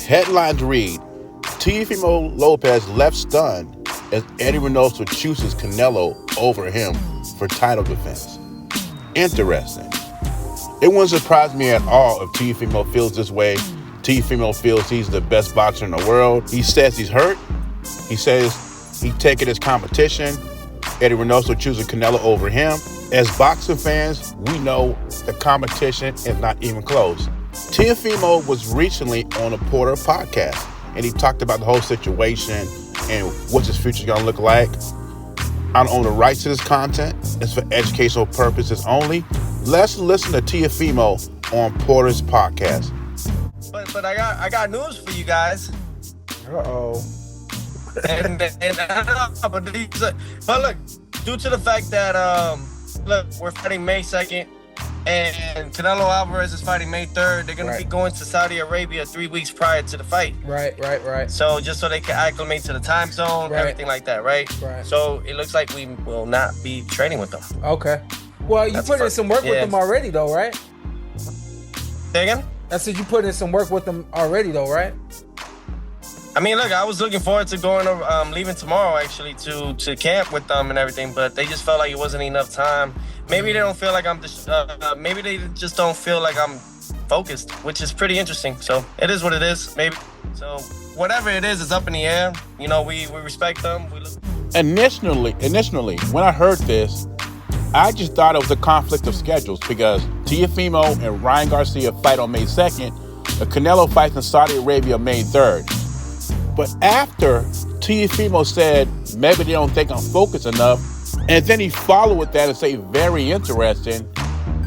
Headlines read, Teofimo Lopez left stunned as Eddie Reynoso chooses Canelo over him for title defense. Interesting. It wouldn't surprise me at all if Teofimo feels this way. Teofimo feels he's the best boxer in the world. He says he's hurt. He says he's taking his competition. Eddie Reynoso choosing Canelo over him. As boxing fans, we know the competition is not even close. Teofimo was recently on a Porter podcast, and he talked about the whole situation and what his future is going to look like. I don't own the rights to this content. It's for educational purposes only. Let's listen to Teofimo on Porter's podcast. But I got news for you guys. Uh-oh. But look, due to the fact that we're fighting May 2nd and Canelo Alvarez is fighting May 3rd, they're gonna be going to Saudi Arabia 3 weeks prior to the fight. Right. So just so they can acclimate to the time zone, everything like that, right? So it looks like we will not be training with them. Okay. Well, you put in some work with them already, though, right? Say again? I said you put in some work with them already, though, right? I mean, look, I was looking forward to going, leaving tomorrow, actually, to camp with them and everything, but they just felt like it wasn't enough time. Maybe they don't feel like maybe they just don't feel like I'm focused, which is pretty interesting. So it is what it is, maybe. So whatever it is, it's up in the air. You know, we respect them. Initially, when I heard this, I just thought it was a conflict of schedules because Teofimo and Ryan Garcia fight on May 2nd, the Canelo fights in Saudi Arabia May 3rd. But after Teofimo said, maybe they don't think I'm focused enough, and then he followed with that and say, very interesting,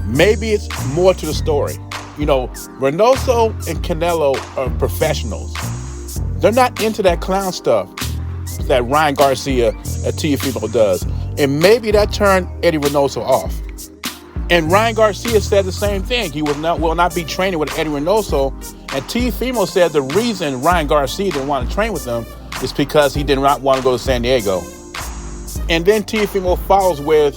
maybe it's more to the story. You know, Reynoso and Canelo are professionals. They're not into that clown stuff that Ryan Garcia and Teofimo does. And maybe that turned Eddie Reynoso off. And Ryan Garcia said the same thing. He will not be training with Eddie Reynoso. And Teofimo said the reason Ryan Garcia didn't want to train with him is because he did not want to go to San Diego. And then Teofimo follows with,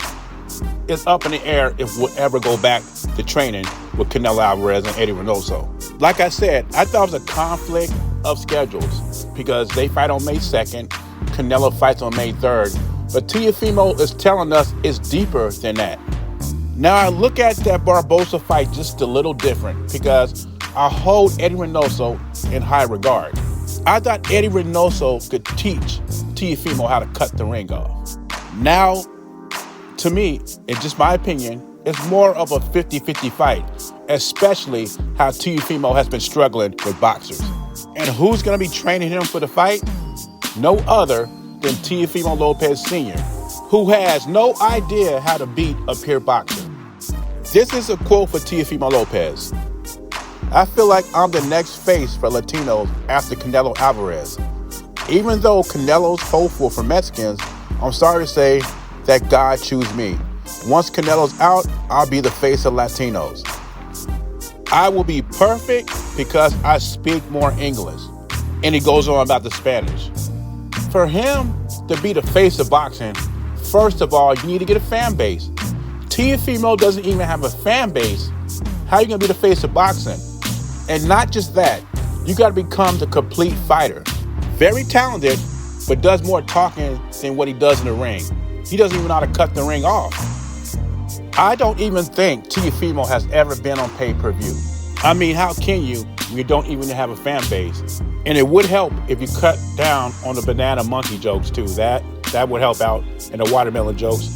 it's up in the air if we'll ever go back to training with Canelo Alvarez and Eddie Reynoso. Like I said, I thought it was a conflict of schedules because they fight on May 2nd, Canelo fights on May 3rd. But Teofimo is telling us it's deeper than that. Now I look at that Barbosa fight just a little different because I hold Eddie Reynoso in high regard. I thought Eddie Reynoso could teach Teofimo how to cut the ring off. Now, to me, in just my opinion, it's more of a 50-50 fight, especially how Teofimo has been struggling with boxers. And who's going to be training him for the fight? No other than Teofimo Lopez Sr., who has no idea how to beat a peer boxer. This is a quote for Teofimo Lopez. I feel like I'm the next face for Latinos after Canelo Alvarez. Even though Canelo's hopeful for Mexicans, I'm sorry to say that God choose me. Once Canelo's out, I'll be the face of Latinos. I will be perfect because I speak more English. And he goes on about the Spanish. For him to be the face of boxing, first of all, you need to get a fan base. Teofimo doesn't even have a fan base. How are you going to be the face of boxing? And not just that, you got to become the complete fighter. Very talented, but does more talking than what he does in the ring. He doesn't even know how to cut the ring off. I don't even think Teofimo has ever been on pay-per-view. I mean, how can you when you don't even have a fan base? And it would help if you cut down on the banana monkey jokes too. That would help out, and the watermelon jokes.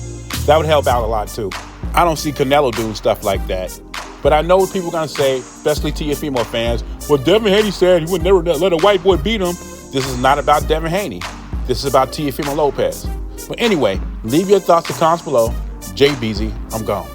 That would help out a lot too. I don't see Canelo doing stuff like that. But I know what people are going to say, especially Teofimo fans. Well, Devin Haney said he would never let a white boy beat him. This is not about Devin Haney. This is about Teofimo Lopez. But anyway, leave your thoughts in the comments below. Jay Beezy, I'm gone.